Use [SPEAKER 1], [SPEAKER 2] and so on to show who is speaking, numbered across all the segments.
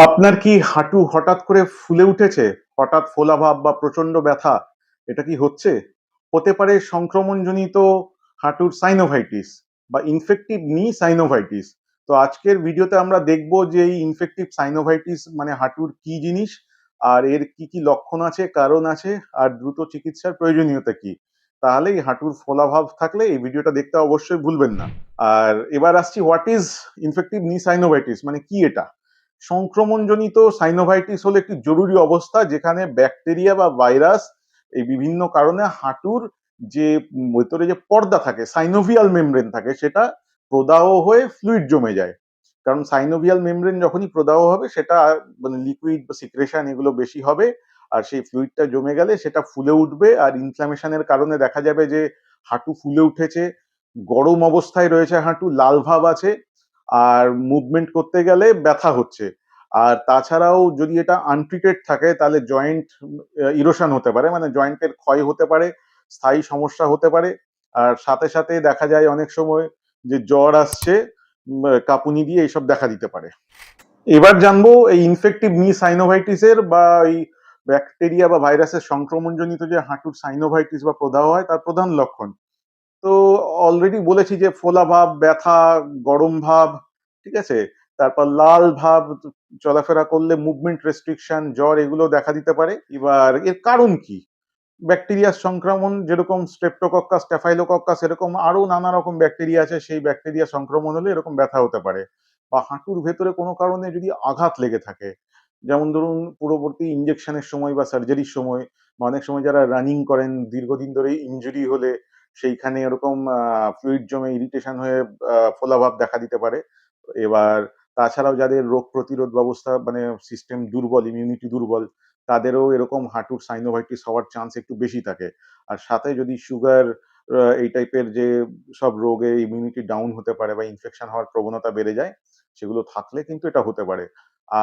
[SPEAKER 1] আপনার কি হাঁটু হঠাৎ করে ফুলে উঠেছে? হঠাৎ ফোলাভাব বা প্রচন্ড ব্যথা এটা কি হচ্ছে? হতে পারে সংক্রমণজনিত হাঁটুর সাইনোভাইটিস বা ইনফেক্টিভ নি সাইনোভাইটিস। তো আজকের ভিডিওতে আমরা দেখব যে এই ইনফেক্টিভ সাইনোভাইটিস মানে হাঁটুর কি জিনিস, আর এর কি কি লক্ষণ আছে, কারণ আছে, আর দ্রুত চিকিৎসার প্রয়োজনীয়তা কি। তাহলে এই হাঁটুর ফোলাভাব থাকলে এই ভিডিওটা দেখতে অবশ্যই ভুলবেন না। আর এবার আসছি, হোয়াট ইজ ইনফেক্টিভ নি সাইনোভাইটিস, মানে কি এটা? সংক্রমণজনিত সাইনোভাইটিস হলো একটি জরুরি অবস্থা যেখানে ব্যাকটেরিয়া বা ভাইরাস এই বিভিন্ন কারণে হাঁটুর যে ভেতরে যে পর্দা থাকে, সাইনোভিয়াল মেমব্রেন থাকে, সেটা প্রদাহ হয়ে ফ্লুইড জমে যায়। কারণ সাইনোভিয়াল মেমব্রেন যখনই প্রদাহ হবে সেটা মানে লিকুইড বা সিক্রেশন এগুলো বেশি হবে, আর সেই ফ্লুইডটা জমে গেলে সেটা ফুলে উঠবে, আর ইনফ্লামেশনের কারণে দেখা যাবে যে হাঁটু ফুলে উঠেছে, গরম অবস্থায় রয়েছে হাঁটু, লাল ভাব আছে, আর মুভমেন্ট করতে গেলে ব্যথা হচ্ছে। আর তাছাড়াও যদি এটা আনট্রিটেড থাকে তাহলে জয়েন্ট ইরোশন হতে পারে, মানে জয়েন্টের ক্ষয় হতে পারে, স্থায়ী সমস্যা হতে পারে। আর সাথে সাথে দেখা যায় অনেক সময় যে জ্বর আসছে, কাঁপুনি দিয়ে এইসব দেখা দিতে পারে। এবার জানবো এই ইনফেক্টিভ নি সাইনোভাইটিসের বা এই ব্যাকটেরিয়া বা ভাইরাসের সংক্রমণজনিত যে হাঁটুর সাইনোভাইটিস বা প্রদাহ হয় তার প্রধান লক্ষণ। তো অলরেডি বলেছি যে ফোলা ভাব, ব্যথা, গরম ভাব, ঠিক আছে, তারপর লাল ভাব, চলাফেরা করলে মুভমেন্ট রেস্ট্রিকশন, জ্বর, এগুলো দেখা দিতে পারে। এবার এর কারণ কি? ব্যাকটেরিয়ার সংক্রমণ, যেরকম স্ট্রেপ্টোকক্কাস, স্ট্যাফাইলোকক্কাস, এরকম আরো নানা রকম ব্যাকটেরিয়া আছে, সেই ব্যাকটেরিয়া সংক্রমণ হলে এরকম ব্যথা হতে পারে। বা হাঁটুর ভেতরে কোনো কারণে যদি আঘাত লেগে থাকে, যেমন ধরুন পূর্ববর্তী ইনজেকশনের সময় বা সার্জারির সময়, বা অনেক সময় যারা রানিং করেন দীর্ঘদিন ধরে ইনজুরি হলে সেইখানে এরকম ফ্লুইড জমে ইরিটেশন হয়ে ফোলাভাব দেখা দিতে পারে। এবার তাছাড়াও যাদের রোগ প্রতিরোধ ব্যবস্থা মানে সিস্টেম দুর্বল, ইমিউনিটি দুর্বল, তাদেরও এরকম হাঁটুর সাইনোভাইটিস হওয়ার চান্স একটু বেশি থাকে। আর সাথে যদি সুগার, এই টাইপের যে সব রোগে ইমিউনিটি ডাউন হতে পারে বা ইনফেকশন হওয়ার প্রবণতা বেড়ে যায়, সেগুলো থাকলে কিন্তু এটা হতে পারে।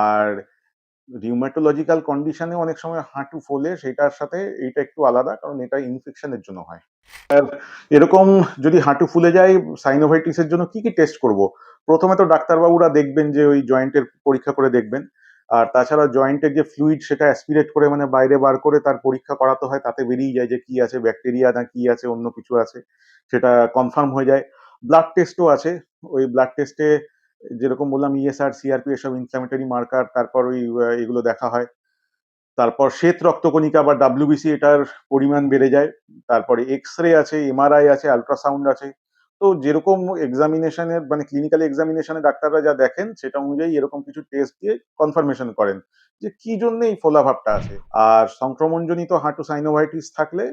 [SPEAKER 1] আর রিউমাটোলজিক্যাল কন্ডিশনে অনেক সময় হাঁটু ফোলে, সেটার সাথে এইটা একটু আলাদা, কারণ এটা ইনফেকশনের জন্য হয়। আর এরকম যদি হাঁটু ফুলে যায় সাইনোভাইটিসের জন্য কি কি টেস্ট করব? প্রথমে তো ডাক্তারবাবুরা দেখবেন যে ওই জয়েন্টের পরীক্ষা করে দেখবেন। আর তাছাড়া জয়েন্টের যে ফ্লুইড সেটা অ্যাসপিরেট করে মানে বাইরে বার করে তার পরীক্ষা করাতে হয়, তাতে বেরিয়ে যায় যে কি আছে, ব্যাকটেরিয়া না কি আছে, অন্য কিছু আছে, সেটা কনফার্ম হয়ে যায়। ব্লাড টেস্টও আছে। ওই ব্লাড টেস্টে যেরকম বললাম ইএসআর, সিআরপি, এসব ইনফ্ল্যামেটরি মার্কার, তারপর ওই এগুলো দেখা হয়। তারপর শ্বেত রক্তকণিকা বা ডাব্লিউবিসি, এটার পরিমাণ বেড়ে যায়। তারপরে এক্স-রে আছে, এমআরআই আছে, আল্ট্রাসাউন্ড আছে। তো যেরকম এক্সামিনেশনের মানে ক্লিনিক্যাল এক্সামিনেশনে ডাক্তাররা যা দেখেন সেটা অনুযায়ী এরকম কিছু টেস্ট দিয়ে কনফার্মেশন করেন যে কি জন্য এই ফোলাভাবটা আছে। আর সংক্রমণজনিত হাঁটু সাইনোভাইটিস থাকলে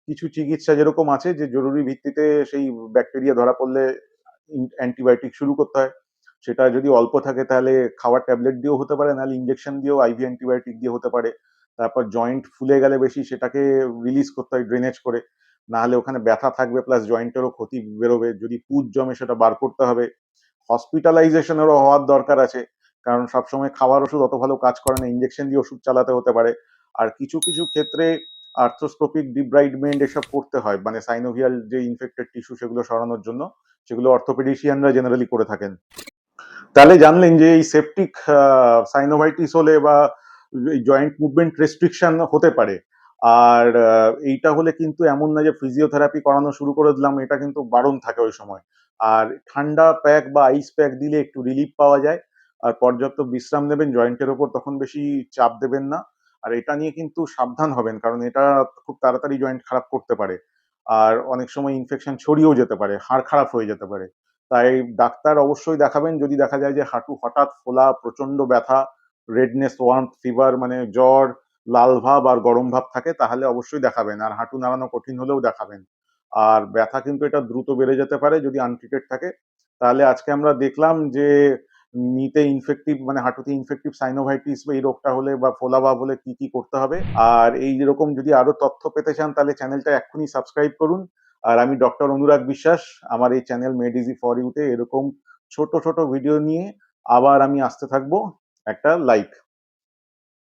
[SPEAKER 1] কিছু চিকিৎসা যেরকম আছে যে জরুরি ভিত্তিতে সেই ব্যাকটেরিয়া ধরা পড়লে অ্যান্টিবায়োটিক শুরু করতে হয়। সেটা যদি অল্প থাকে তাহলে খাওয়ার ট্যাবলেট দিয়েও হতে পারে, নাহলে ইঞ্জেকশন দিয়েও, আইভি অ্যান্টিবায়োটিক দিয়ে হতে পারে। তারপর জয়েন্ট ফুলে গেলে বেশি সেটাকে রিলিজ করতে হয় ড্রেনেজ করে, না হলে ওখানে ব্যথা থাকবে প্লাস জয়েন্টেরও ক্ষতি বেরোবে, যদি পুঁজ জমে সেটা বার করতে হবে। হসপিটালাইজেশনেরও হওয়ার দরকার আছে, কারণ সবসময় খাওয়ার ওষুধ অত ভালো কাজ করে না, ইঞ্জেকশন দিয়ে ওষুধ চালাতে হতে পারে। আর কিছু কিছু ক্ষেত্রে আর্থ্রোস্কোপিক ডিব্রাইডমেন্ট এসব করতে হয়, মানে সাইনোভিয়াল যে ইনফেক্টেড টিস্যু সেগুলো সরানোর জন্য, সেগুলো অর্থোপেডিশিয়ানরা জেনারেলি করে থাকেন। তাহলে জানলেন যে এই সেপটিক সাইনোভাইটিস হলে বা জয়েন্ট মুভমেন্ট রেস্ট্রিকশন হতে পারে। আর এইটা হলে কিন্তু এমন না যে ফিজিওথেরাপি করানো শুরু করে দিলাম, এটা কিন্তু বারণ থাকে ওই সময়। আর ঠান্ডা প্যাক বা আইস প্যাক দিলে একটু রিলিফ পাওয়া যায়। আর পর্যাপ্ত বিশ্রাম নেবেন, জয়েন্টের ওপর তখন বেশি চাপ দেবেন না। আর এটা নিয়ে কিন্তু সাবধান হবেন, কারণ এটা খুব তাড়াতাড়ি জয়েন্ট খারাপ করতে পারে। আর অনেক সময় ইনফেকশন ছড়িয়েও যেতে পারে, হাড় খারাপ হয়ে যেতে পারে। তাই ডাক্তার অবশ্যই দেখাবেন যদি দেখা যায় যে হাঁটু হঠাৎ ফোলা, প্রচন্ড ব্যথা, রেডনেস, ওয়ার্মথ, ফিভার মানে জ্বর, লাল ভাব আর গরম ভাব থাকে, তাহলে অবশ্যই দেখাবেন। আর হাঁটু নাড়ানো কঠিন হলেও দেখাবেন। আর ব্যথা কিন্তু এটা দ্রুত বেড়ে যেতে পারে যদি আনট্রিটেড থাকে। তাহলে আজকে আমরা দেখলাম যে নিতে ইনফেক্টিভ মানে হাঁটুতে ইনফেক্টিভ সাইনোভাইটিস বা এই রোগটা হলে বা ফোলা ভাব হলে কি কি করতে হবে। আর এই যেরকম যদি আরো তথ্য পেতে চান তাহলে চ্যানেলটা এক্ষুনি সাবস্ক্রাইব করুন। আর আমি ডক্টর অনুরাগ বিশ্বাস, আমার এই চ্যানেল মেড ইজি ফর ইউতে এরকম ছোট ছোট ভিডিও নিয়ে আবার আমি আসতে থাকবো। একটা লাইক।